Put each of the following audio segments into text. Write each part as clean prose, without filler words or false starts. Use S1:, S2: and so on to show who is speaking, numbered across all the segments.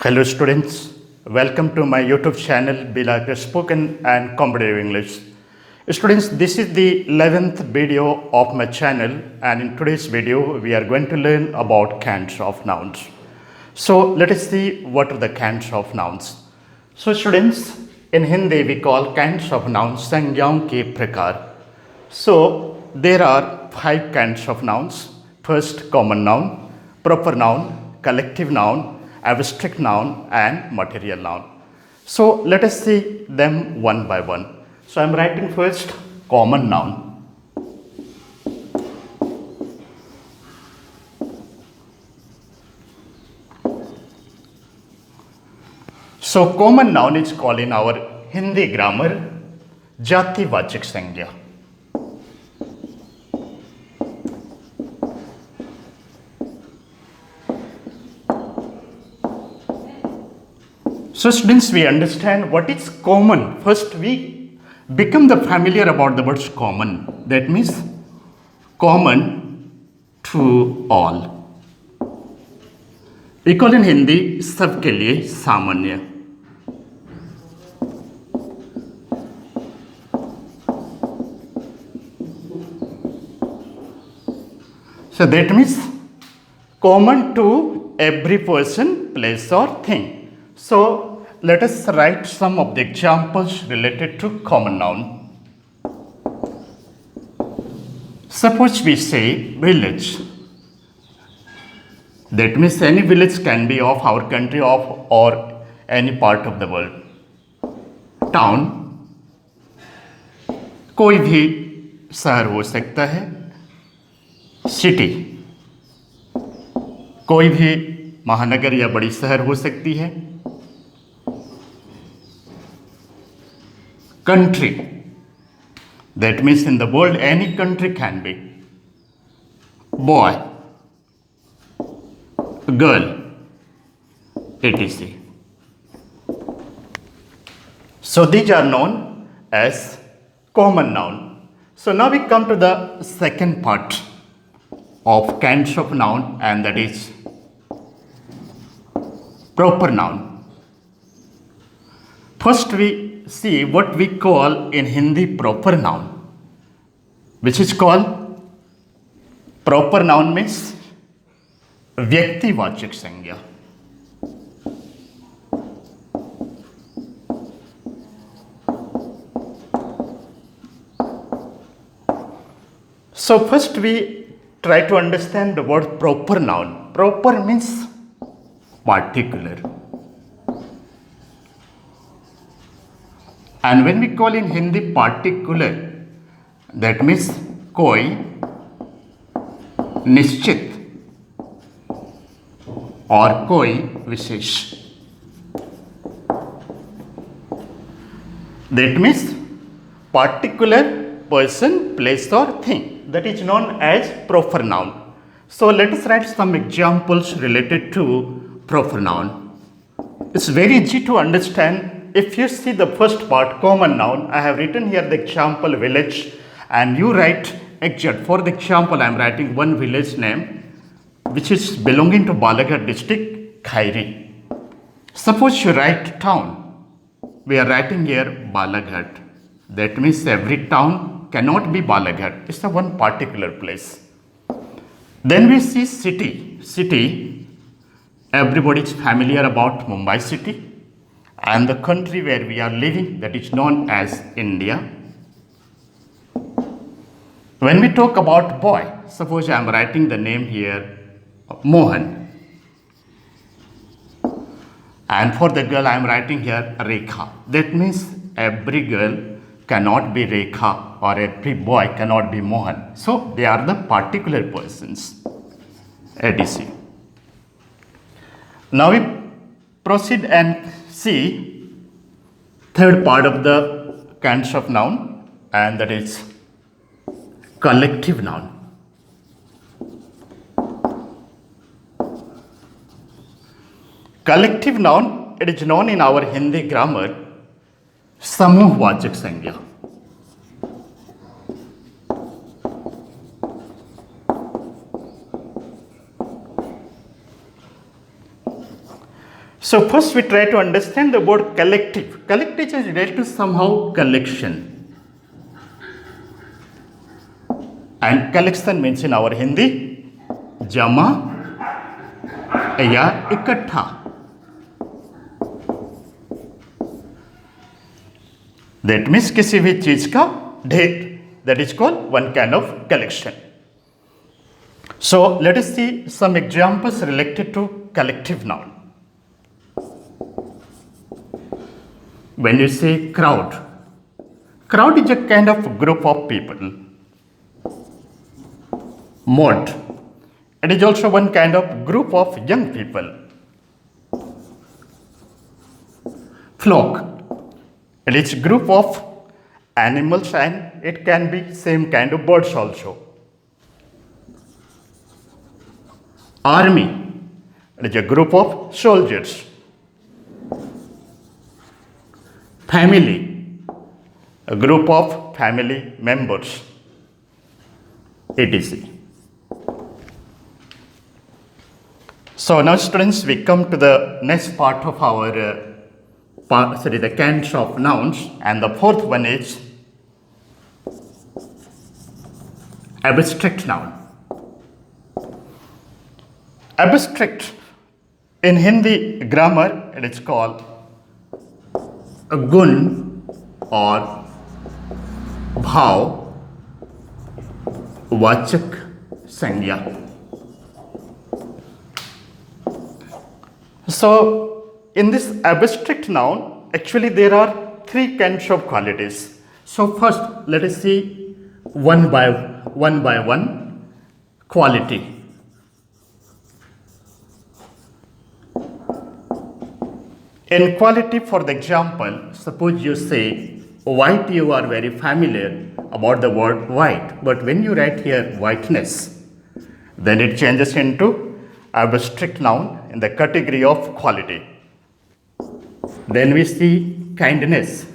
S1: Hello students, welcome to my YouTube channel Bilak Spoken and Competitive English. Students, this is the 11th video of my channel and in today's video we are going to learn about kinds of nouns. So let us see what are the kinds of nouns. So students, in Hindi we call kinds of nouns संज्ञाओं के प्रकार. So there are 5 kinds of nouns. First, common noun, proper noun, collective noun, abstract noun and material noun. So let us see them one by one. So I am writing first common noun. So common noun is called in our Hindi grammar जातिवाचक संज्ञा. So students, we understand what is common. First we become the familiar about the words common. That means common to all. Equal in Hindi सबके लिए सामान्य. So that means common to every person, place or thing. So let us write some of the examples related to common noun. Suppose we say village. That means any village can be of our country of or any part of the world. Town, कोई भी शहर हो सकता है. City, कोई भी महानगर या बड़ी शहर हो सकती है. Country, that means in the world any country can be. Boy, girl, etc. So these are known as common noun. So now we come to the second part of kinds of noun, and that is proper noun. First we see what we call in Hindi proper noun, which is called proper noun means व्यक्तिवाचक संज्ञा. So first we try to understand the word proper noun. Proper means particular. And when we call in Hindi particular, that means कोई निश्चित और कोई विशेष. That means particular person, place or thing. That is known as proper noun. So let us write some examples related to proper noun. It's very easy to understand. If you see the first part, common noun, I have written here the example village, and you write exact. For the example, I am writing one village name which is belonging to Balaghat district, Khairi. Suppose you write town. We are writing here Balaghat. That means every town cannot be Balaghat. It's a one particular place. Then we see city. City, everybody is familiar about Mumbai city. And the country where we are living, that is known as India. When we talk about boy, suppose I am writing the name here Mohan. And for the girl I am writing here Rekha. That means every girl cannot be Rekha or every boy cannot be Mohan. So they are the particular persons. etc. Now we proceed and see third part of the kinds of noun, and that is collective noun. Collective noun, it is known in our Hindi grammar समूहवाचक संज्ञा. So first we try to understand the word collective. Collective is related to somehow collection. And collection means in our Hindi जमा या इकट्ठा. That means किसी भी चीज का ढेर. That is called one kind of collection. So let us see some examples related to collective noun. When you say crowd, crowd is a kind of group of people. Mob, it is also one kind of group of young people. Flock, it is group of animals and it can be same kind of birds also. Army, it is a group of soldiers. Family, a group of family members, etc. So now students, we come to the next part of our the kinds of nouns, and the fourth one is abstract noun. Abstract, in Hindi grammar it is called गुण और भाव वाचक संज्ञा. So in this abstract noun, actually there are three kinds of qualities. So first let us see one by one quality. In quality, for the example, suppose you say white, you are very familiar about the word white, but when you write here whiteness, then it changes into abstract noun in the category of quality. Then we see kindness,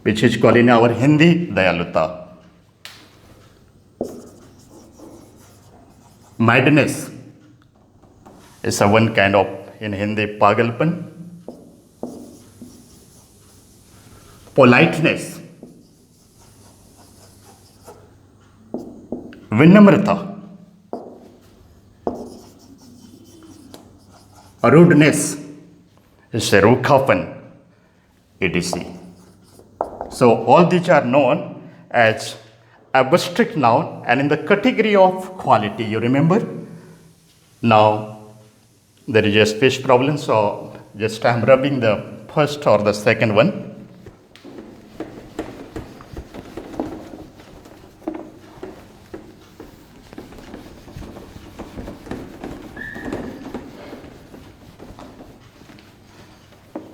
S1: which is called in our Hindi dayaluta. Madness is a one kind of in Hindi pagalpan. Politeness, vinamrata, rudeness is rukhapan, etc. So all these are known as abstract noun and in the category of quality. You remember? Now there is a speech problem, so just I am rubbing the first or the second one.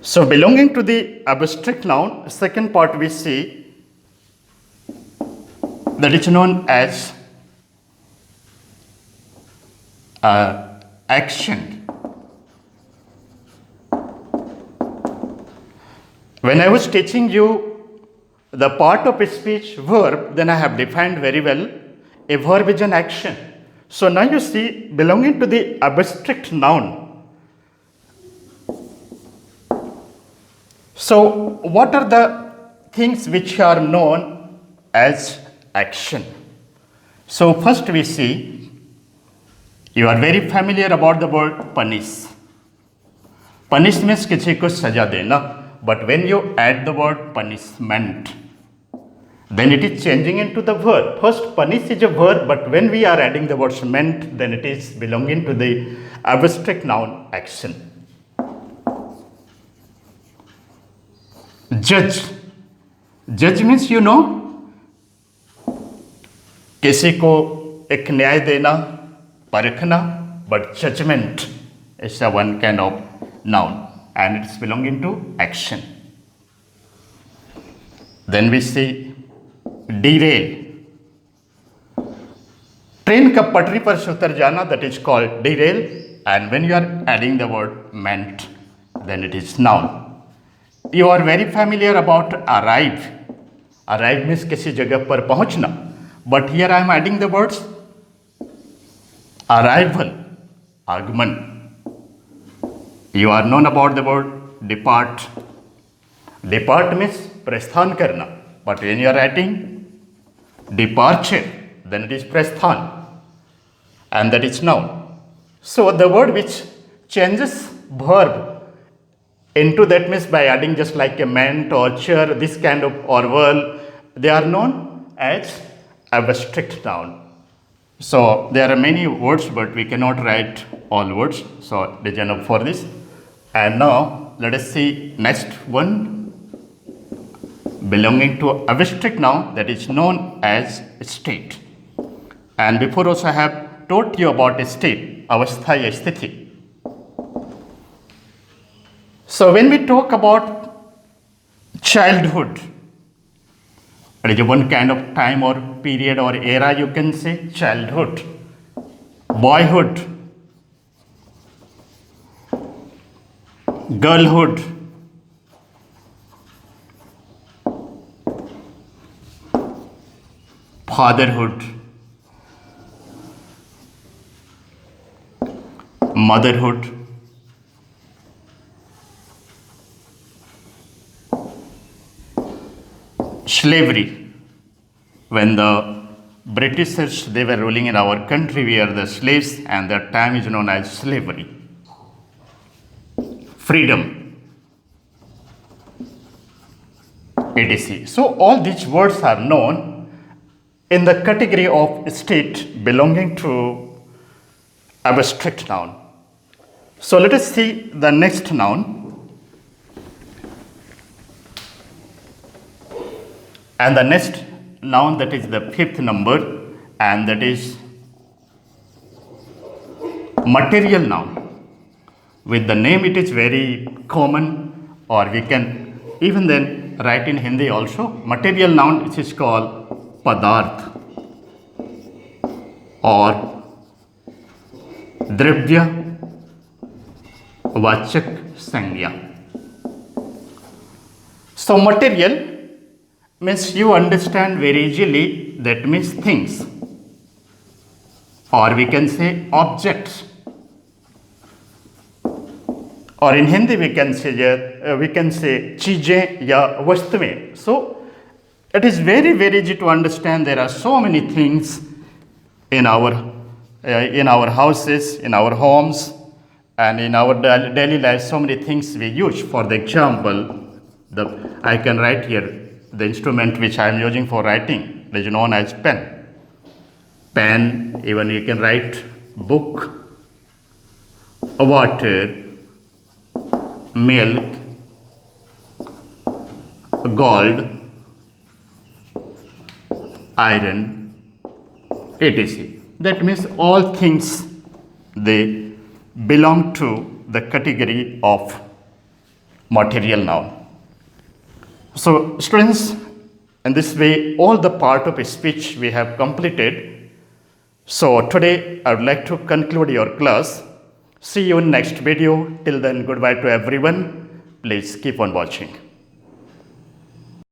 S1: So belonging to the abstract noun, second part we see that is known as action. When I was teaching you the part of a speech verb, then I have defined very well a verb is an action. So now you see belonging to the abstract noun. So what are the things which are known as action? So first we see, you are very familiar about the word punish. Punish means किसी को सजा देना, but when you add the word punishment, then it is changing into the verb. First punish is a verb, but when we are adding the word meant, then it is belonging to the abstract noun action. Judge. Judge means you know, किसी को एक न्याय देना, परखना, but judgment is a one kind of noun and it's belonging to action. Then we see derail. Train का पटरी पर से उतर जाना, that is called derail, and when you are adding the word meant, then it is noun. You are very familiar about arrive. Arrive means किसी जगह पर पहुंचना, but here I am adding the words arrival, आगमन. You are known about the word depart. Depart means prasthan karna. But when you are writing departure, then it is prasthan. And that is noun. So the word which changes verb into that means by adding just like a meant or chair, this kind of or well, they are known as abstract noun. So there are many words, but we cannot write all words. So it is enough for this. And now let us see next one belonging to abstract noun, that is known as state. And before also I have taught you about a state, avastha ya sthiti. So when we talk about childhood, it is one kind of time or period or era, you can say childhood, boyhood, girlhood, fatherhood, motherhood, slavery. When the Britishers, they were ruling in our country, we are the slaves, and that time is known as slavery. Freedom, etc. So all these words are known in the category of state belonging to abstract noun. So let us see the next noun. And the next noun, that is the fifth number, and that is material noun. With the name it is very common, or we can even then write in Hindi also. Material noun, it is called padarth or dravya vachak sanya. So material means you understand very easily, that means things, or we can say objects, or in Hindi we can say cheezein ya vastuein. So it is very easy to understand. There are so many things in our houses, in our homes, and in our daily life. So many things we use. For the example, I can write here. The instrument which I am using for writing is known as pen. Pen, even you can write book, water, milk, gold, iron, etc. That means all things, they belong to the category of material noun. So students, in this way all the part of speech we have completed. So today I would like to conclude your class. See you in next video. Till then, goodbye to everyone. Please keep on watching.